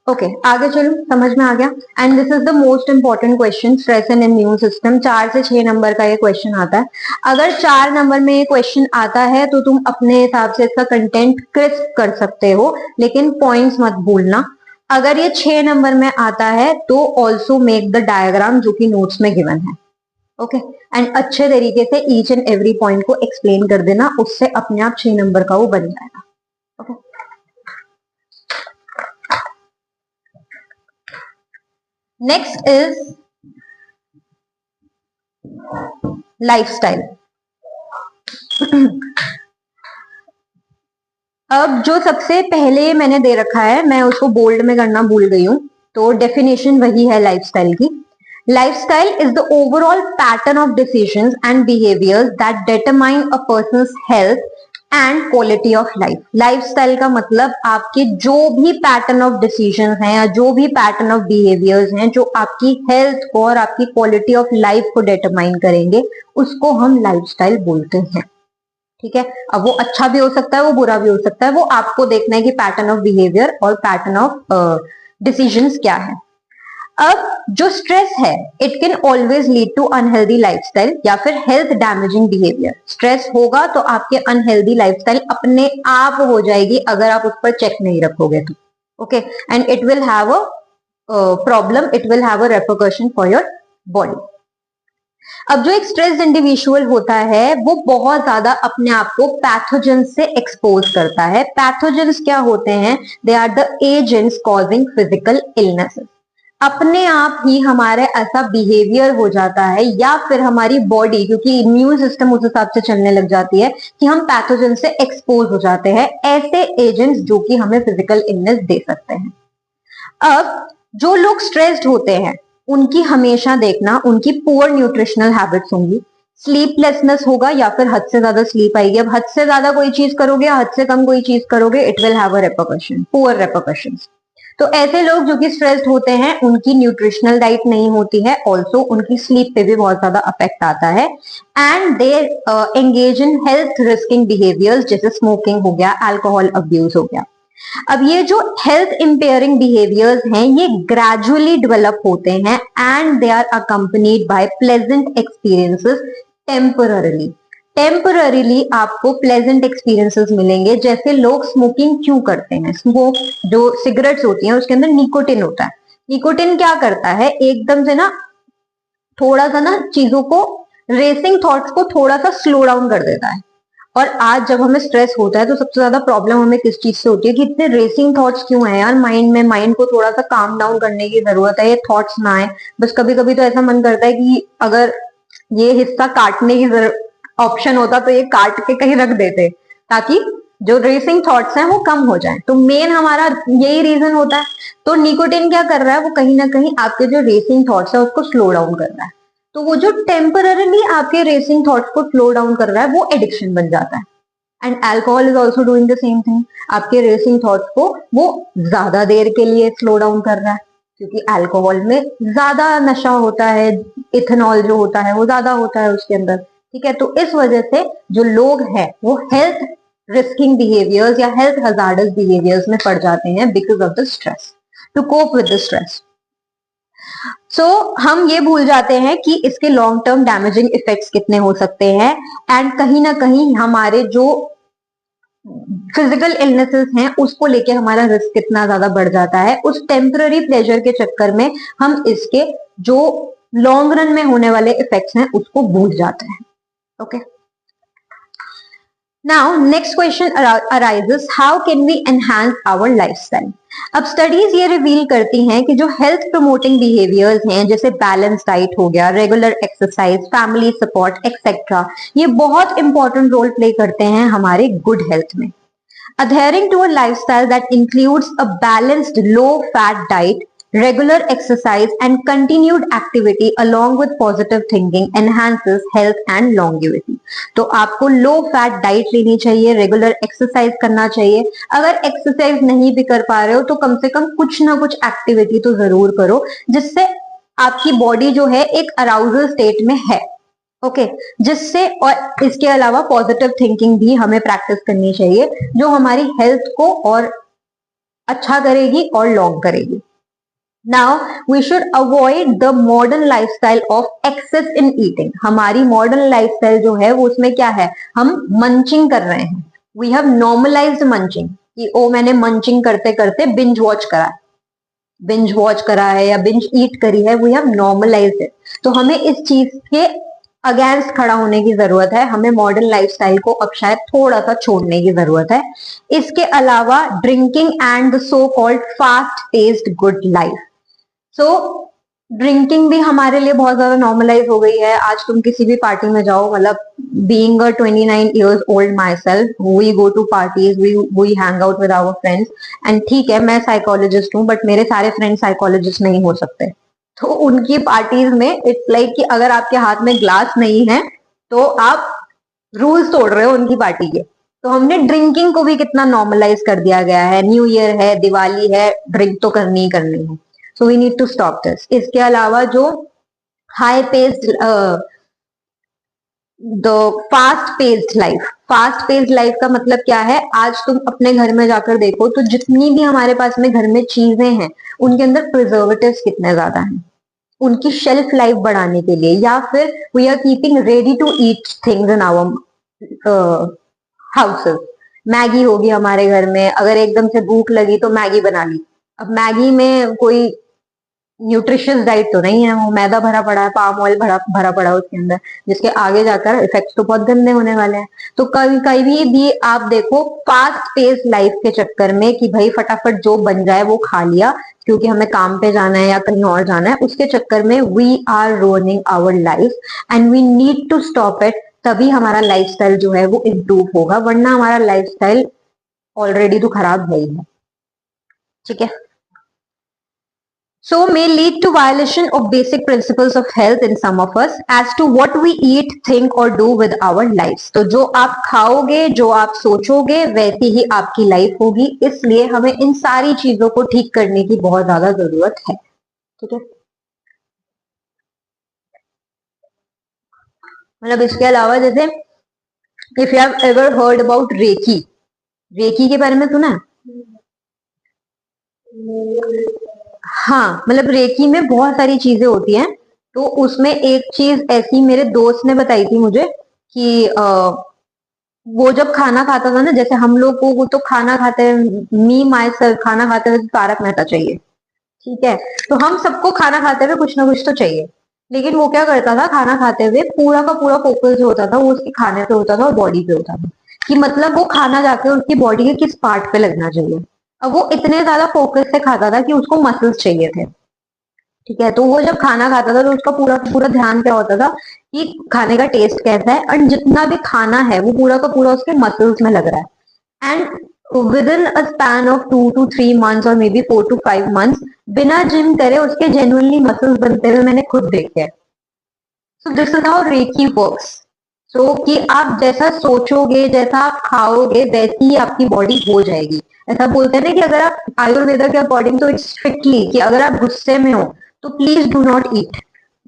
ओके आगे चलो, समझ में आ गया। And this is the most important question, stress and immune system. 4 से 6 नंबर का ये क्वेश्चन आता है। अगर 4 नंबर में ये क्वेश्चन आता है तो तुम अपने हिसाब से इसका कंटेंट क्रिस्प कर सकते हो, लेकिन पॉइंट्स मत भूलना। अगर ये 6 नंबर में आता है तो ऑल्सो मेक द डायग्राम, जो कि नोट्स में गिवन है। ओके। एंड अच्छे तरीके से ईच एंड एवरी पॉइंट को एक्सप्लेन कर देना, उससे अपने आप 6 नंबर का वो बन जाएगा। ओके। Next is lifestyle. अब जो सबसे पहले मैंने दे रखा है, मैं उसको बोल्ड में करना भूल गई हूं, तो डेफिनेशन वही है लाइफस्टाइल की। Lifestyle is the overall pattern of decisions and behaviours that determine a persons health and quality of life. Lifestyle का मतलब आपके जो भी पैटर्न ऑफ डिसीजंस हैं या जो भी पैटर्न ऑफ बिहेवियर्स हैं जो आपकी हेल्थ को और आपकी क्वालिटी ऑफ लाइफ को डिटरमाइन करेंगे, उसको हम लाइफस्टाइल बोलते हैं। ठीक है, अब वो अच्छा भी हो सकता है, वो बुरा भी हो सकता है, वो आपको देखना है कि पैटर्न ऑफ बिहेवियर और पैटर्न ऑफ डिसीजंस क्या है। अब जो स्ट्रेस है it can always lead to unhealthy lifestyle या फिर हेल्थ डैमेजिंग बिहेवियर। स्ट्रेस होगा तो आपके अनहेल्दी लाइफस्टाइल अपने आप हो जाएगी अगर आप उस पर चेक नहीं रखोगे तो। Okay, and it will have a problem, it will have a repercussion for your body. अब जो एक स्ट्रेस्ड इंडिविजुअल होता है वो बहुत ज्यादा अपने आप को पैथोजेंस से एक्सपोज करता है। पैथोजेंस क्या होते हैं? They are the agents causing physical illnesses. अपने आप ही हमारा ऐसा बिहेवियर हो जाता है या फिर हमारी बॉडी, क्योंकि इम्यून सिस्टम उस हिसाब से चलने लग जाती है कि हम पैथोजन से एक्सपोज हो जाते हैं, ऐसे एजेंट्स जो कि हमें फिजिकल इलनेस दे सकते हैं। अब जो लोग स्ट्रेस्ड होते हैं उनकी हमेशा देखना उनकी पुअर न्यूट्रिशनल हैबिट्स होंगी, स्लीपलेसनेस होगा या फिर हद से ज्यादा स्लीप आएगी। अब हद से ज्यादा कोई चीज करोगे या हद से कम कोई चीज करोगे, it will have a repercussion, poor repercussions. तो ऐसे लोग जो कि स्ट्रेस्ड होते हैं उनकी न्यूट्रिशनल डाइट नहीं होती है, ऑल्सो उनकी स्लीप पे भी बहुत ज्यादा अफेक्ट आता है, and they engage in health risking behaviours जैसे स्मोकिंग हो गया, अल्कोहल अब्यूज हो गया। अब ये जो हेल्थ इंपेयरिंग बिहेवियर्स हैं ये ग्रेजुअली डेवलप होते हैं and they are accompanied by pleasant experiences temporarily. Temporarily आपको प्लेजेंट एक्सपीरियंसेस मिलेंगे। जैसे लोग स्मोकिंग क्यों करते हैं? स्मोक जो सिगरेट्स होती हैं उसके अंदर निकोटिन होता है। निकोटिन क्या करता है? एकदम से ना थोड़ा सा ना चीजों को, रेसिंग थॉट्स को थोड़ा सा स्लो डाउन कर देता है। और आज जब हमें स्ट्रेस होता है तो सबसे ज्यादा प्रॉब्लम हमें किस चीज से होती है कि इतने रेसिंग थॉट्स क्यों है यार माइंड में। माइंड को थोड़ा सा काम डाउन करने की जरूरत है, ये थॉट्स ना आए। बस कभी कभी तो ऐसा मन करता है कि अगर ये हिस्सा काटने की ऑप्शन होता तो ये काट के कहीं रख देते ताकि जो रेसिंग थॉट्स हैं वो कम हो जाए। तो मेन हमारा यही रीजन होता है। तो निकोटिन क्या कर रहा है? वो कहीं ना कहीं आपके जो रेसिंग थॉट्स है उसको स्लो डाउन कर रहा है। तो वो जो टेम्पररीली आपके रेसिंग थॉट्स को स्लो डाउन कर रहा है वो एडिक्शन बन जाता है। And alcohol is also doing the same thing. आपके रेसिंग थॉट्स को वो ज्यादा देर के लिए स्लो डाउन कर रहा है क्योंकि अल्कोहल में ज्यादा नशा होता है, इथेनॉल जो होता है वो ज्यादा होता है उसके अंदर। ठीक है, तो इस वजह से जो लोग हैं वो हेल्थ रिस्किंग बिहेवियर्स या हेल्थ हजार्डस बिहेवियर्स में पड़ जाते हैं because of the stress, to cope with the stress. So हम ये भूल जाते हैं कि इसके लॉन्ग टर्म डैमेजिंग इफेक्ट्स कितने हो सकते हैं एंड कहीं ना कहीं हमारे जो फिजिकल इलनेसेस हैं उसको लेके हमारा रिस्क कितना ज्यादा बढ़ जाता है। उस टेम्पररी प्लेजर के चक्कर में हम इसके जो लॉन्ग रन में होने वाले इफेक्ट्स हैं उसको भूल जाते हैं। Okay, Now, next question arises, how can we enhance our lifestyle? अब स्टडीज ये रिवील करती हैं कि जो हेल्थ प्रमोटिंग बिहेवियर्स हैं जैसे बैलेंस डाइट हो गया, regular exercise, family support etcetera, ये बहुत इंपॉर्टेंट रोल प्ले करते हैं हमारे गुड हेल्थ में। Adhering to a lifestyle that includes a balanced low-fat diet, regular exercise and continued activity along with positive thinking enhances health and longevity. तो आपको लो फैट डाइट लेनी चाहिए, रेगुलर एक्सरसाइज करना चाहिए। अगर एक्सरसाइज नहीं भी कर पा रहे हो तो कम से कम कुछ ना कुछ एक्टिविटी तो जरूर करो जिससे आपकी बॉडी जो है एक अराउजल स्टेट में है। ओके, जिससे, और इसके अलावा पॉजिटिव थिंकिंग भी हमें प्रैक्टिस करनी चाहिए जो हमारी हेल्थ को और अच्छा करेगी और लॉन्ग करेगी। Now we should avoid the modern lifestyle of excess in eating. हमारी मॉडर्न लाइफस्टाइल जो है वो उसमें क्या है? हम मंचिंग कर रहे हैं। वी हैव नॉर्मलाइज्ड मंचिंग कि ओ मैंने मंचिंग करते करते बिंज वॉच करा है या बिंज ईट करी है। We have normalised it. तो हमें इस चीज के अगेंस्ट खड़ा होने की जरूरत है। हमें मॉडर्न लाइफस्टाइल को अब शायद थोड़ा सा छोड़ने की जरूरत है। इसके अलावा drinking and the so called fast paced good life. So drinking भी हमारे लिए बहुत ज्यादा नॉर्मलाइज हो गई है। आज तुम किसी भी पार्टी में जाओ, मतलब being a 29 years old myself, we go to parties, we hang out with our friends, and ठीक है मैं साइकोलॉजिस्ट हूँ बट मेरे सारे फ्रेंड साइकोलॉजिस्ट नहीं हो सकते। तो उनकी पार्टीज में इट्स लाइक कि अगर आपके हाथ में ग्लास नहीं है तो आप रूल्स तोड़ रहे हो उनकी पार्टी के। तो हमने ड्रिंकिंग को भी कितना नॉर्मलाइज कर दिया गया है, न्यू ईयर है, दिवाली है, ड्रिंक तो करनी ही करनी है। So we need to stop this. इसके अलावा जो high paced the fast paced life, fast paced life का मतलब क्या है, आज तुम अपने घर में जाकर देखो तो जितनी भी हमारे पास में घर में चीजें हैं उनके अंदर प्रिजर्वेटिव्स कितने ज्यादा हैं, उनकी शेल्फ लाइफ बढ़ाने के लिए, या फिर we are keeping ready to eat things in our houses. Maggi होगी हमारे घर में, अगर एकदम से भूख लगी तो मैगी बना ली। अब मैगी में कोई न्यूट्रिशियस डाइट तो नहीं है, वो मैदा भरा पड़ा है, पाम ऑयल भरा भरा पड़ा है उसके अंदर, जिसके आगे जाकर इफेक्ट्स तो बहुत गंदे होने वाले हैं। तो कभी कभी भी आप देखो फास्ट पेस लाइफ के चक्कर में कि भाई फटाफट जो बन जाए वो खा लिया क्योंकि हमें काम पे जाना है या कहीं और जाना है, उसके चक्कर में we are ruining our life and we need to stop it. तभी हमारा लाइफस्टाइल जो है वो इम्प्रूव होगा, वरना हमारा लाइफस्टाइल ऑलरेडी तो खराब है ही है। ठीक है। So may lead to violation of basic principles of health in some of us as to what we eat, think or do with our lives. तो जो आप खाओगे, जो आप सोचोगे, वैसी ही आपकी लाइफ होगी। इसलिए हमें इन सारी चीजों को ठीक करने की बहुत ज्यादा जरूरत है। ठीक है। मतलब इसके अलावा जैसे if you have ever heard about reiki, reiki के बारे में सुना है? हाँ, मतलब रेकी में बहुत सारी चीजें होती हैं। तो उसमें एक चीज ऐसी मेरे दोस्त ने बताई थी मुझे कि वो जब खाना खाता था ना, जैसे हम लोग को वो तो खाना खाते हैं, मी माई सेल्फ खाना खाते हुए तारक मेहता चाहिए, ठीक है। तो हम सबको खाना खाते हुए कुछ ना कुछ तो चाहिए। लेकिन वो क्या करता था, खाना खाते हुए पूरा का पूरा फोकस जो होता था वो उसके खाने पे होता था और बॉडी पे होता था, कि मतलब वो खाना जाके उसकी बॉडी के किस पार्ट पे लगना चाहिए। अब वो इतने ज्यादा फोकस से खाता था कि उसको मसल्स चाहिए थे। ठीक है। तो वो जब खाना खाता था तो उसका पूरा पूरा ध्यान क्या होता था कि खाने का टेस्ट कैसा है, और जितना भी खाना है वो पूरा का पूरा उसके मसल्स में लग रहा है। And within a span of 2 to 3 months और मे बी 4 to 5 months, बिना जिम करे उसके जेन्युइनली मसल्स बनते हुए मैंने खुद देखे हैं। So this is how reiki works. So कि आप जैसा सोचोगे, जैसा आप खाओगे, वैसी ही आपकी बॉडी हो जाएगी। ऐसा बोलते हैं ना कि अगर आप आयुर्वेदा के अकॉर्डिंग तो इट्स स्ट्रिक्टली कि अगर आप गुस्से में हो तो प्लीज डू नॉट ईट,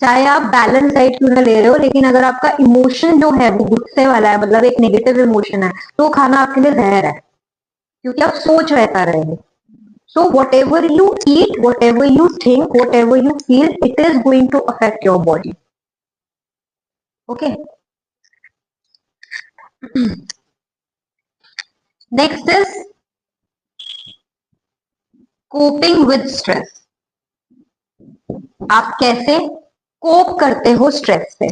चाहे आप बैलेंस डाइट क्यों ना ले रहे हो, लेकिन अगर आपका इमोशन जो है वो गुस्से वाला है, मतलब एक नेगेटिव इमोशन है, तो खाना आपके लिए जहर है, क्योंकि आप सोच वैसा रहे हो। So whatever you eat, whatever you think, whatever you feel, it is going to affect your body. Okay. Next is coping with stress. आप कैसे कोप करते हो स्ट्रेस से?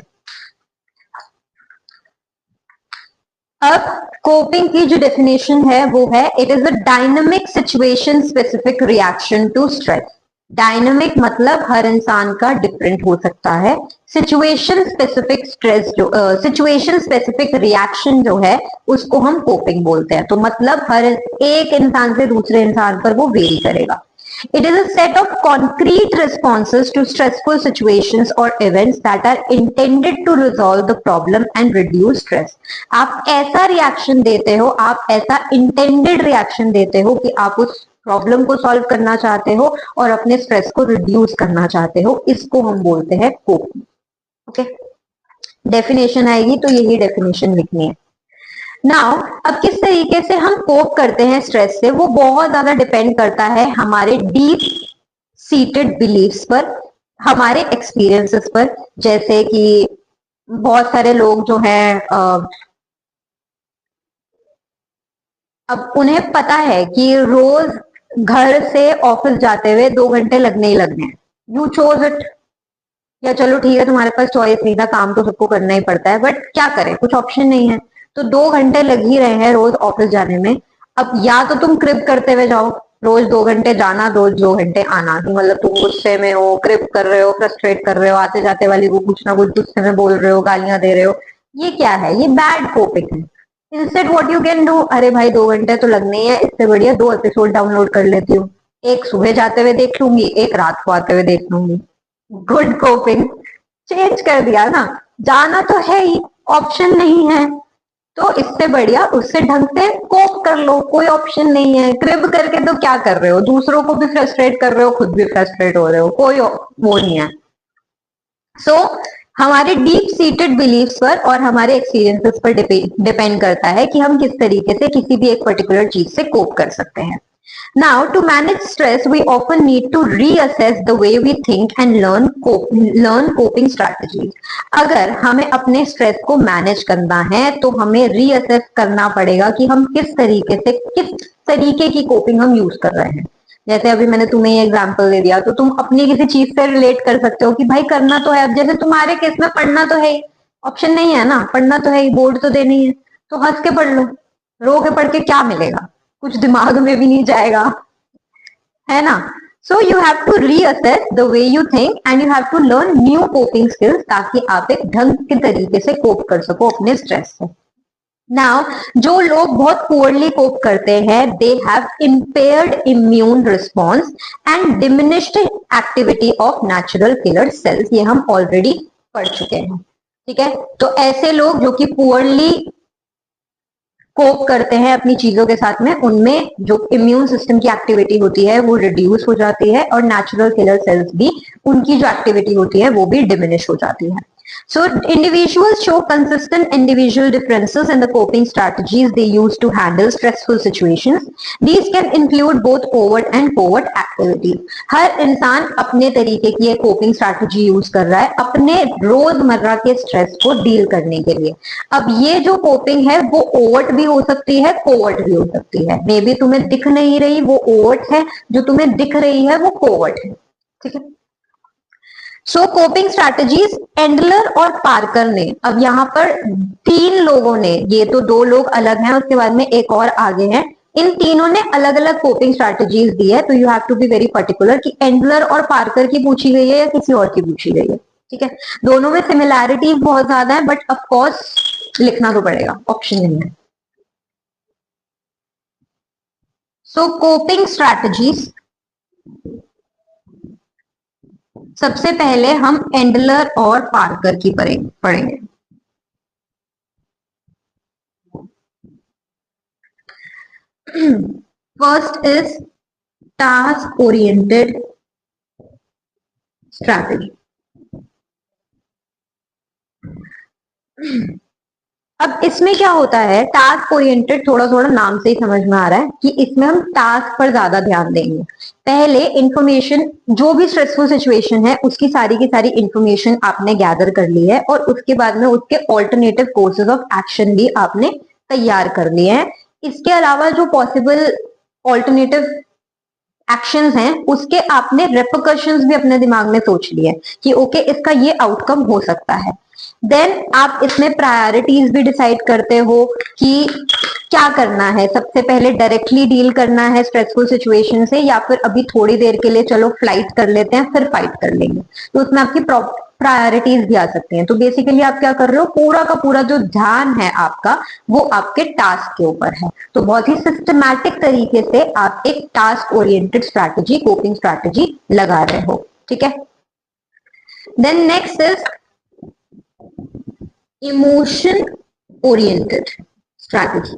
अब कोपिंग की जो डेफिनेशन है वो है, it is a dynamic situation specific reaction to stress. Dynamic मतलब हर इंसान का डिफरेंट हो सकता है। सिचुएशन स्पेसिफिक स्ट्रेस जो सिचुएशन स्पेसिफिक रिएक्शन जो है उसको हम कोपिंग बोलते हैं। तो मतलब हर एक इंसान से दूसरे इंसान पर वो वेरी करेगा। It is a set of concrete responses to stressful situations or events that are intended to resolve the problem and reduce stress. आप ऐसा रिएक्शन देते हो, आप ऐसा इंटेंडेड रिएक्शन देते हो कि आप उस प्रॉब्लम को सॉल्व करना चाहते हो और अपने स्ट्रेस को रिड्यूस करना चाहते हो। इसको हम बोलते हैं कोपिंग। ओके, डेफिनेशन आएगी तो यही डेफिनेशन लिखनी है। नाउ अब किस तरीके से हम कोप करते हैं स्ट्रेस से, वो बहुत ज्यादा डिपेंड करता है हमारे डीप सीटेड बिलीफ्स पर, हमारे एक्सपीरियंसेस पर। जैसे कि बहुत सारे लोग जो हैं अब उन्हें पता है कि रोज घर से ऑफिस जाते हुए 2 घंटे लगने ही लगने हैं। यू चोज इट, या चलो ठीक है तुम्हारे पास चॉइस नहीं था, काम तो सबको करना ही पड़ता है, बट क्या करें, कुछ ऑप्शन नहीं है। तो 2 घंटे लग ही रहे हैं रोज ऑफिस जाने में। अब या तो तुम क्रिब करते हुए जाओ, रोज 2 घंटे जाना, रोज 2 घंटे आना, कि मतलब तुम गुस्से में हो, क्रिप कर रहे हो, फ्रस्ट्रेट कर रहे हो, आते जाते वाली को कुछ ना कुछ गुस्से में बोल रहे हो, गालियां दे रहे हो, ये क्या है? ये बैड कोपिंग है। Instead what you can do, अरे भाई 2 घंटे तो लगने ही है, इससे बढ़िया 2 एपिसोड डाउनलोड कर लेती हूँ, एक सुबह जाते हुए देख लूंगी, एक रात को आते हुए देख लूंगी। Good coping. चेंज कर दिया ना, जाना तो है ही, ऑप्शन नहीं है, तो इससे बढ़िया उससे ढंग से कोप कर लो, कोई ऑप्शन नहीं है। क्रिब करके तो क्या कर रहे हो, दूसरों को भी फ्रस्ट्रेट कर रहे हो, खुद भी फ्रस्ट्रेट हो रहे हो, कोई वो नहीं है। सो हमारे डीप सीटेड बिलीफ्स पर और हमारे एक्सपीरियंसेस पर डिपेंड करता है कि हम किस तरीके से किसी भी एक पर्टिकुलर चीज से कोप कर सकते हैं। Now, to manage stress, we often need to reassess the way we think and learn coping strategies. अगर हमें अपने स्ट्रेस को मैनेज करना है तो हमें रीअसेस करना पड़ेगा कि हम किस तरीके की कोपिंग हम यूज कर रहे हैं। जैसे अभी मैंने तुम्हें ये एग्जांपल दे दिया, तो तुम अपनी किसी चीज से रिलेट कर सकते हो कि भाई करना तो है, अब जैसे तुम्हारे केस में पढ़ना तो है ही, ऑप्शन नहीं है ना, पढ़ना तो है ही, बोर्ड तो देनी है, तो हंस के पढ़ लो, रो के पढ़ के क्या मिलेगा, कुछ दिमाग में भी नहीं जाएगा, है ना। So you have to reassess the way you think and you have to learn new coping skills, ताकि आप एक ढंग के तरीके से कोप कर सको अपने स्ट्रेस से। नाउ जो लोग बहुत पुअरली कोप करते हैं, they have impaired immune response and diminished activity of natural killer sales, ये हम ऑलरेडी पढ़ चुके हैं। ठीक है, तो ऐसे लोग जो कि पुअरली कोप करते हैं अपनी चीजों के साथ में, उनमें जो इम्यून सिस्टम की एक्टिविटी होती है वो रिड्यूस हो जाती है, और नेचुरल किलर सेल्स भी, उनकी जो एक्टिविटी होती है वो भी डिमिनिश हो जाती है। So individuals show consistent individual differences in the coping strategies they use to handle stressful situations. These can include both overt and covert activities. हर इंसान अपने तरीके की एक कोपिंग स्ट्रैटेजी यूज कर रहा है अपने रोजमर्रा के स्ट्रेस को डील करने के लिए। अब ये जो कोपिंग है वो ओवर्ट भी हो सकती है, कोवर्ट भी हो सकती है। मे बी तुम्हें दिख नहीं रही वो ओवर्ट है, जो तुम्हें दिख रही है वो कोवर्ट है। ठीक है, सो कोपिंग स्ट्रैटेजीज एंडलर और पार्कर ने, अब यहाँ पर 3 लोगों ने, ये तो 2 लोग अलग हैं, उसके बाद में एक और आगे हैं, इन तीनों ने अलग अलग कोपिंग स्ट्रैटेजीज दी है। तो you have to be very particular कि एंडलर और पार्कर की पूछी गई है या किसी और की पूछी गई है। ठीक है, दोनों में सिमिलैरिटीज बहुत ज्यादा है, बट ऑफकोर्स लिखना तो पड़ेगा, ऑप्शन नहीं है। सो कोपिंग स्ट्रैटेजीज, सबसे पहले हम एंडलर और पार्कर की पढ़ेंगे। First is task oriented strategy. अब इसमें क्या होता है, टास्क ओरिएंटेड थोड़ा थोड़ा नाम से ही समझ में आ रहा है कि इसमें हम टास्क पर ज्यादा ध्यान देंगे। पहले इंफॉर्मेशन, जो भी स्ट्रेसफुल सिचुएशन है उसकी सारी की सारी इंफॉर्मेशन आपने गैदर कर ली है, और उसके बाद में उसके ऑल्टरनेटिव कोर्सेज ऑफ एक्शन भी आपने तैयार कर लिए हैं। इसके अलावा जो पॉसिबल ऑल्टरनेटिव एक्शंस हैं उसके आपने रेपरकशंस भी अपने दिमाग में सोच लिए कि ओके इसका ये आउटकम हो सकता है। देन आप इसमें प्रायोरिटीज भी डिसाइड करते हो कि क्या करना है, सबसे पहले डायरेक्टली डील करना है स्ट्रेसफुल सिचुएशन से, या फिर अभी थोड़ी देर के लिए चलो फ्लाइट कर लेते हैं फिर फाइट कर लेंगे। तो उसमें आपकी प्रायोरिटीज भी आ सकती हैं। तो बेसिकली आप क्या कर रहे हो, पूरा का पूरा जो ध्यान है आपका वो आपके टास्क के ऊपर है। तो बहुत ही सिस्टमैटिक तरीके से आप एक task oriented strategy, coping strategy लगा रहे हो। ठीक है, then next is emotion oriented strategy.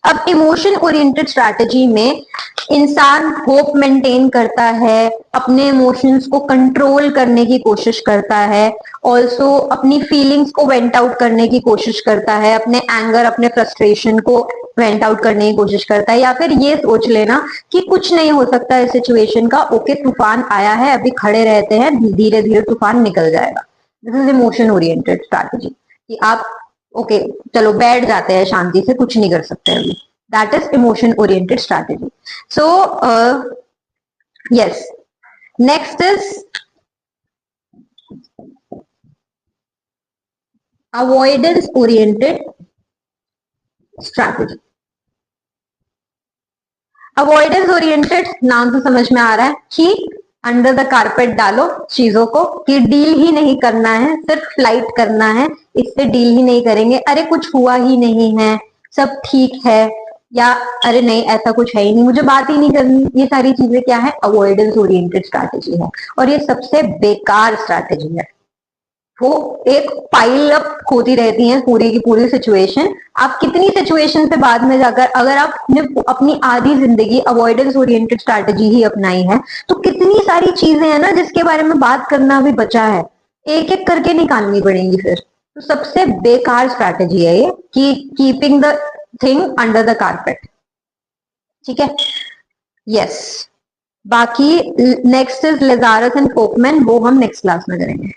अब इमोशन ओरिएंटेड स्ट्रैटेजी में इंसान होप मेंटेन करता है, अपने इमोशंस को कंट्रोल करने की कोशिश करता है, ऑल्सो अपनी फीलिंग्स को वेंट आउट करने की कोशिश करता है, अपने एंगर, अपने फ्रस्ट्रेशन को वेंट आउट करने की कोशिश करता है, या फिर ये सोच लेना कि कुछ नहीं हो सकता इस सिचुएशन का, ओके तूफान आया है अभी खड़े रहते हैं, धीरे धीरे तूफान निकल जाएगा। This is emotion oriented strategy कि आप ओके चलो बैठ जाते हैं शांति से, कुछ नहीं कर सकते अभी। That is emotion oriented strategy. So yes, next is avoidance oriented strategy. Avoidance oriented, नाम तो समझ में आ रहा है कि अंडर द कारपेट डालो चीजों को, कि डील ही नहीं करना है, सिर्फ फ्लाइट करना है, इससे डील ही नहीं करेंगे, अरे कुछ हुआ ही नहीं है, सब ठीक है, या अरे नहीं ऐसा कुछ है ही नहीं, मुझे बात ही नहीं करनी, ये सारी चीजें क्या है, अवॉइडेंस ओरिएंटेड स्ट्रैटेजी है। और ये सबसे बेकार स्ट्रैटेजी है। वो एक पाइल अप होती रहती है पूरी की पूरी सिचुएशन। आप कितनी सिचुएशन से बाद में जाकर अगर आपने अपनी आधी जिंदगी अवॉइडेंस ओरिएंटेड स्ट्रैटेजी ही अपनाई है, तो कितनी सारी चीजें हैं ना जिसके बारे में बात करना भी बचा है, एक एक करके निकालनी पड़ेंगी फिर। तो सबसे बेकार स्ट्रैटेजी है ये, कि keeping the thing under the carpet. ठीक है, यस। बाकी next is Lazarus and Folkman, वो हम नेक्स्ट क्लास में करेंगे।